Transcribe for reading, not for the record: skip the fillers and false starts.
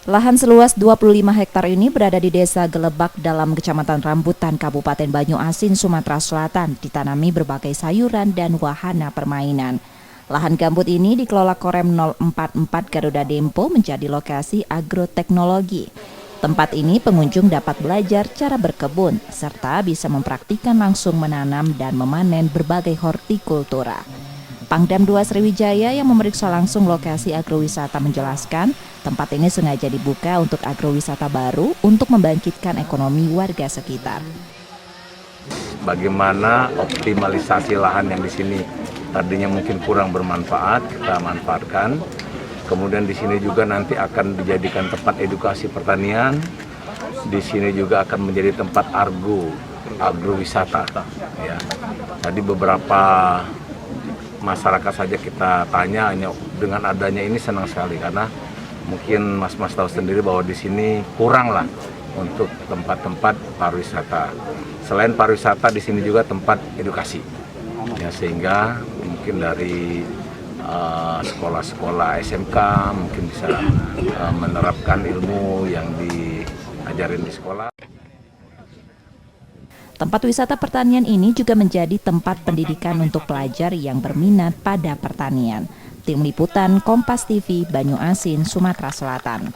Lahan seluas 25 hektar ini berada di Desa Gelebak dalam Kecamatan Rambutan, Kabupaten Banyuasin, Sumatera Selatan, ditanami berbagai sayuran dan wahana permainan. Lahan gambut ini dikelola Korem 044 Garuda Dempo menjadi lokasi agroteknologi. Tempat ini pengunjung dapat belajar cara berkebun, serta bisa mempraktikkan langsung menanam dan memanen berbagai hortikultura. Pangdam 2 Sriwijaya yang memeriksa langsung lokasi agrowisata menjelaskan, tempat ini sengaja dibuka untuk agrowisata baru untuk membangkitkan ekonomi warga sekitar. Bagaimana optimalisasi lahan yang di sini tadinya mungkin kurang bermanfaat, kita manfaatkan. Kemudian di sini juga nanti akan dijadikan tempat edukasi pertanian. Di sini juga akan menjadi tempat agrowisata. Ya. Tadi beberapa masyarakat saja kita tanya, hanya dengan adanya ini senang sekali karena mungkin mas-mas tahu sendiri bahwa di sini kurang lah untuk tempat-tempat pariwisata. Selain pariwisata di sini juga tempat edukasi, ya, sehingga mungkin dari sekolah-sekolah SMK mungkin bisa menerapkan ilmu yang diajarin di sekolah. Tempat wisata pertanian ini juga menjadi tempat pendidikan untuk pelajar yang berminat pada pertanian. Tim Liputan Kompas TV, Banyuasin, Sumatera Selatan.